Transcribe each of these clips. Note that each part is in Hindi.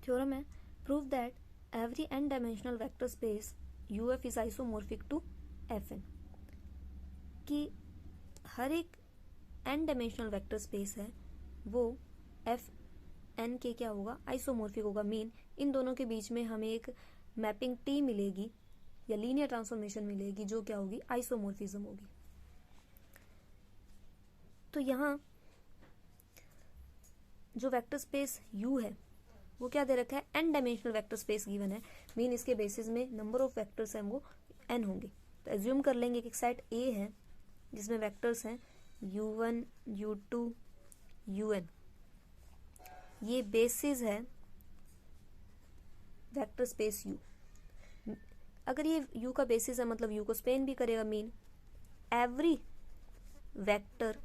थ्योरम है prove that every n dimensional vector space UF is isomorphic to FN, कि हर एक n डायमेंशनल वेक्टर स्पेस है वो FN के क्या होगा, आइसोमॉर्फिक होगा। मीन इन दोनों के बीच में हमें एक मैपिंग T मिलेगी या लीनियर ट्रांसफॉर्मेशन मिलेगी जो क्या होगी, आइसोमॉर्फिज्म होगी। तो यहाँ जो वेक्टर स्पेस U है वो क्या दे रखा है, n dimensional vector space given है। मीन इसके बेसिस में नंबर ऑफ वेक्टर्स हैं वो n होंगे। तो एज्यूम कर लेंगे कि एक सेट A है जिसमें वेक्टर्स हैं U1 U2 UN। ये बेसिस है वेक्टर स्पेस U। अगर ये U का बेसिस है मतलब U को स्पेन भी करेगा। Mean every vector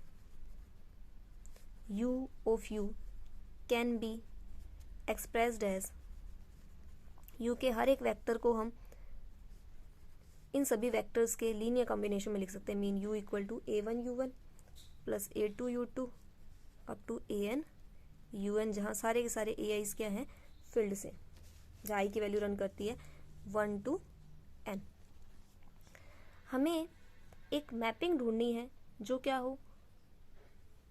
U of U can be expressed as, U के हर एक वेक्टर को हम इन सभी वेक्टर्स के लीनियर कॉम्बिनेशन में लिख सकते हैं। Mean U equal to A1 U1 plus A2 U2 up to AN UN, जहाँ सारे के सारे AIs क्या हैं, फील्ड से, जहाँ I की वैल्यू रन करती है 1 to N। हमें एक मैपिंग ढूंढनी है जो क्या हो,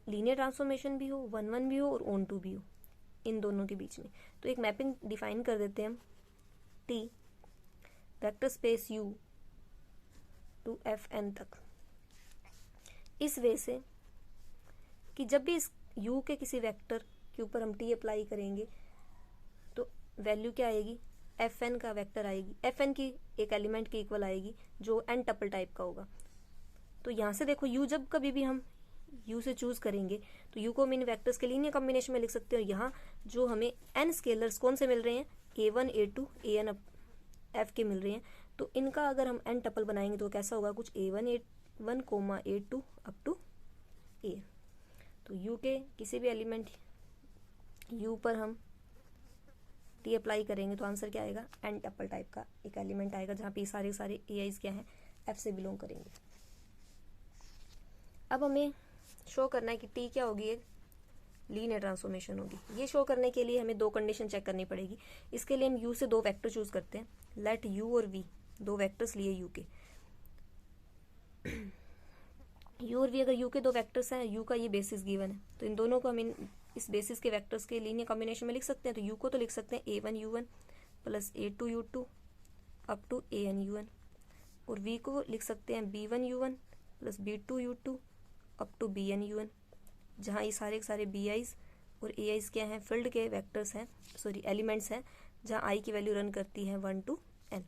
लीनियर ट्रांसफॉर्मेशन भी हो, 1-1 भी हो और ऑन टू भी हो, इन दोनों के बीच में। तो एक मैपिंग डिफाइन कर देते हैं हम, T vector space U to FN तक, इस वे से कि जब भी इस U के किसी वेक्टर के ऊपर हम T अप्लाई करेंगे तो वैल्यू क्या आएगी, FN का वेक्टर आएगी, FN की एक एलिमेंट के इक्वल आएगी जो n टपल टाइप का होगा। तो यहाँ से देखो U जब कभी भी हम U से चूज करेंगे तो U को हम इन वेक्टर्स के लीनियर कॉम्बिनेशन में लिख सकते हैं। यहाँ जो हमें n स्केलर्स कौन से मिल रहे हैं, A1 A2 AN F के मिल रहे हैं। तो इनका अगर हम n टपल बनाएंगे तो कैसा होगा, कुछ A1 A1 A2 up to A। तो U के किसी भी एलिमेंट U पर हम T अप्लाई करेंगे तो आंसर क्या आएगा, n टपल टाइप का एक एलिमेंट आएगा जहाँ पे सारे सारे AIs क्या हैं, F से बिलोंग करेंगे। अब हमें शो करना है कि T क्या होगी, एक लीनियर ट्रांसफॉर्मेशन होगी। ये शो करने के लिए हमें दो कंडीशन चेक करनी पड़ेगी। इसके लिए हम U से दो वेक्टर चूज करते हैं। लेट U और V दो वेक्टर्स लिए U के, U और V अगर U के दो वेक्टर्स हैं, U का ये बेसिस गिवन है तो इन दोनों को हम इस बेसिस के वेक्टर्स के लीनियर कॉम्बिनेशन में लिख सकते हैं। तो U को तो लिख सकते हैं A1 U1 plus A2 U2 up to AN UN, और V को लिख सकते हैं B1 U1 plus B2 U2 up to BN UN, जहाँ ये सारे के सारे BIs और AIs क्या हैं, फील्ड के वेक्टर्स हैं, सॉरी एलिमेंट्स हैं, जहाँ I की वैल्यू रन करती है 1 to N।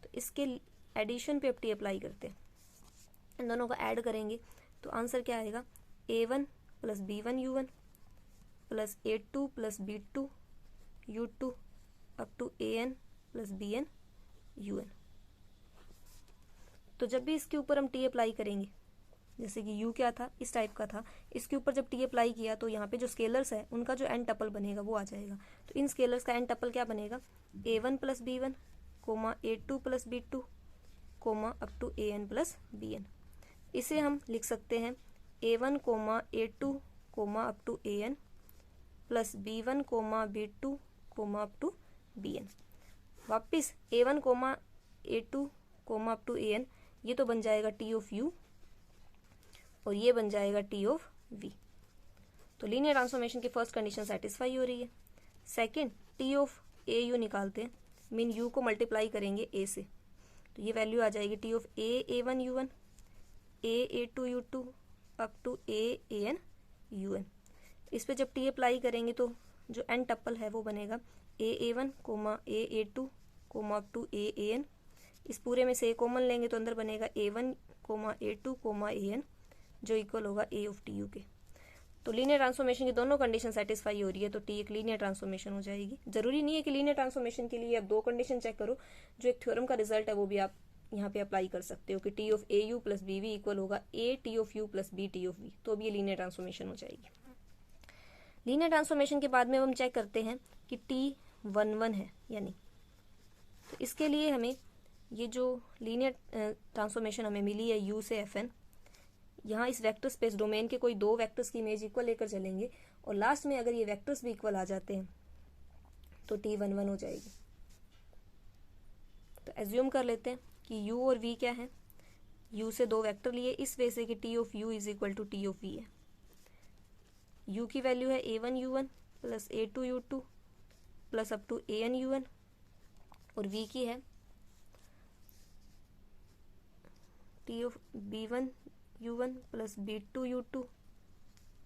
तो इसके एडिशन पे अब T अप्लाई करते हैं, इन दोनों को ऐड करेंगे तो आंसर क्या आएगा, A1 plus B1 U1 plus A2 plus B2 U2 up to AN plus BN UN। तो जब भी इसके ऊपर हम T अप्लाई करेंगे, जैसे कि U क्या था, इस टाइप का था, इसके ऊपर जब T अप्लाई किया तो यहाँ पे जो स्केलर्स है उनका जो n टपल बनेगा वो आ जाएगा। तो इन स्केलर्स का n टपल क्या बनेगा, A1 plus B1 comma A2 plus B2 comma up to AN plus BN। इसे हम लिख सकते हैं A1 comma A2 comma up to AN plus B1 comma B2 comma up to BN। वापिस A1 comma A2 comma up to AN, ये तो बन जाएगा T ऑफ U और ये बन जाएगा T ऑफ V। तो लीनियर ट्रांसफॉर्मेशन की फर्स्ट कंडीशन सेटिस्फाई हो रही है। सेकंड, T ऑफ AU निकालते हैं। मीन U को मल्टीप्लाई करेंगे A से तो ये वैल्यू आ जाएगी T of A1 U1 A2 U2 up to AN UN। इस पे जब T अप्लाई करेंगे तो जो n टपल है वो बनेगा A1 comma A2 comma up to AN। इस पूरे में से कॉमन लेंगे तो अंदर बनेगा A1 comma A2 comma AN जो इक्वल होगा A ऑफ TU के। तो लीनियर ट्रांसफॉर्मेशन की दोनों कंडीशन सेटिस्फाई हो रही है तो T एक लीनियर ट्रांसफॉर्मेशन हो जाएगी। जरूरी नहीं है कि लीनियर ट्रांसफॉर्मेशन के लिए आप दो कंडीशन चेक करो, जो एक थ्योरम का रिजल्ट है वो भी आप यहाँ पे अप्लाई कर सकते हो कि T of AU plus BV equal होगा A T of U plus B T of V, तो अब ये लीनियर ट्रांसफॉर्मेशन हो जाएगी। लीनियर ट्रांसफॉर्मेशन के बाद में हम चेक करते हैं कि T11 है या नहीं। तो इसके लिए हमें ये जो लीनियर ट्रांसफॉर्मेशन हमें मिली है U से FN, यहाँ इस वेक्टर स्पेस डोमेन के कोई दो वेक्टर्स की इमेज इक्वल लेकर चलेंगे और लास्ट में अगर ये वेक्टर्स भी इक्वल आ जाते हैं तो T11 हो जाएगी। तो एज्यूम कर लेते हैं कि u और v क्या है, u से दो वेक्टर लिए इस वे से कि T of u is equal to T of v है। u की वैल्यू है a1 u1 plus a2 u2 plus up to an u1, और v की है T of b1 u1 plus b2 u2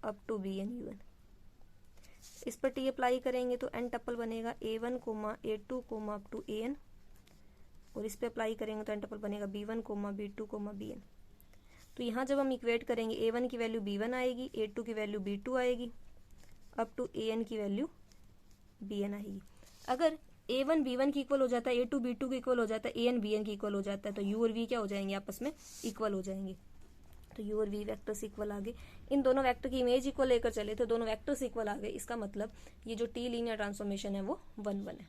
up to bn u1। इस पर T अप्लाई करेंगे तो n टपल बनेगा a1 comma a2 comma up to an, और इस पे अप्लाई करेंगे तो n टपल बनेगा b1 comma b2 coma bn। तो यहाँ जब हम इक्वेट करेंगे a1 की वैल्यू b1 आएगी, a2 की वैल्यू b2 आएगी, अप टू an की वैल्यू bn आएगी। अगर a1 b1 की इक्वल हो जाता है, a2 b2 की इक्वल हो जाता है, an bn की इक्वल हो जाता है, तो u और v क्या हो जाएंगे, आपस में इक्वल हो जाएंगे। तो u और v वेक्टर्स इक्वल आ गए। इन दोनों वेक्टर की इमेज इक्वल लेकर चले तो दोनों वेक्टर्स इक्वल आ गए। इसका मतलब ये जो T लीनियर ट्रांसफॉर्मेशन है वो 1-1 है।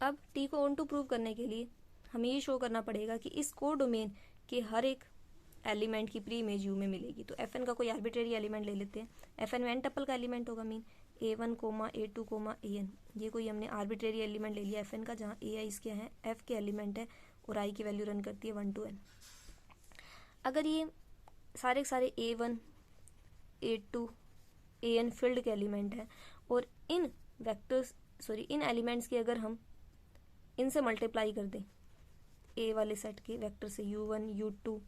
अब T को ऑन टू प्रूव करने के लिए हमें ये शो करना पड़ेगा कि इस कोडोमेन के हर एक एलिमेंट की प्री इमेज u में मिलेगी। तो fn का कोई आर्बिट्रेरी एलिमेंट ले लेते हैं। fn में n टपल का एलिमेंट होगा, mean a1 comma a2 comma an। ये कोई हमने आर्बिट्रेरी एलिमेंट ले लिया fn का, जहाँ a i क्या है, f के एलिमेंट है, और i की वैल्यू रन करती है 1 to n। अगर ये सारे के सारे a1 a2 an फील्ड के एलिमेंट है, और इन इन एलिमेंट्स की अगर हम इनसे मल्टीप्लाई कर दें, a वाले सेट के वेक्टर से u1 u2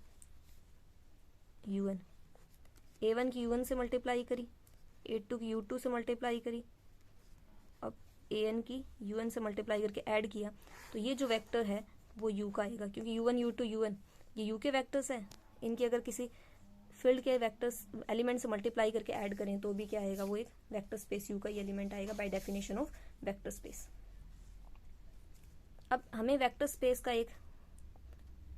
un, a1 की u1 से मल्टीप्लाई करी, a2 की u2 से मल्टीप्लाई करी, अब an की un से मल्टीप्लाई करके ऐड किया, तो ये जो वेक्टर है वो u का आएगा, क्योंकि u1 u2 un ये u के वेक्टर्स हैं। इनकी अगर किसी फील्ड के वेक्टर्स एलिमेंट से मल्टीप्लाई करके ऐड करें तो भी क्या आएगा, वो एक वेक्टर स्पेस u का ही एलिमेंट आएगा by definition of vector space. अब हमें वेक्टर स्पेस का एक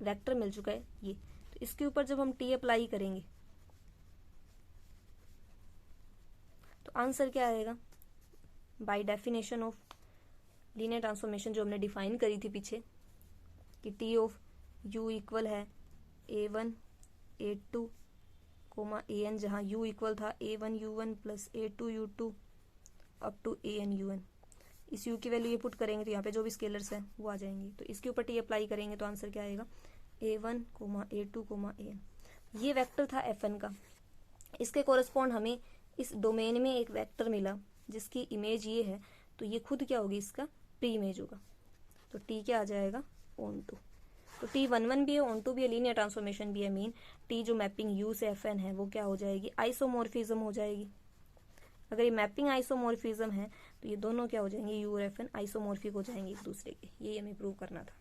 वेक्टर मिल चुका है ये, तो इसके ऊपर जब हम T अप्लाई करेंगे तो आंसर क्या आएगा, by definition of linear transformation जो हमने डिफाइन करी थी पीछे कि T ऑफ u इक्वल है a1 a2 कोमा an, जहाँ u इक्वल था a1 u1 plus a2 u2 up to an un। इस u की वैल्यू ये पुट करेंगे तो यहाँ पे जो भी स्केलर्स हैं वो आ जाएंगे। तो इसके ऊपर T अप्लाई करेंगे तो आंसर क्या आएगा, a1 comma a2 comma an। ये वेक्टर था fn का। इसके कोरस्पॉन्ड हमें इस डोमेन में एक वेक्टर मिला जिसकी इमेज ये है, तो ये खुद क्या होगी, इसका प्री इमेज होगा। तो T क्या आ जाएगा, ऑन टू। तो T11 भी है, ऑन टू भी है, लीनियर ट्रांसफॉर्मेशन भी है। मीन T जो मैपिंग U से fn है वो क्या हो जाएगी, आइसोमॉर्फिज्म हो जाएगी। अगर ये मैपिंग आइसोमॉर्फिज्म है तो ये दोनों क्या हो जाएंगे, U और fn आइसोमॉर्फिक हो जाएंगे एक दूसरे के। ये हमें प्रूव करना था।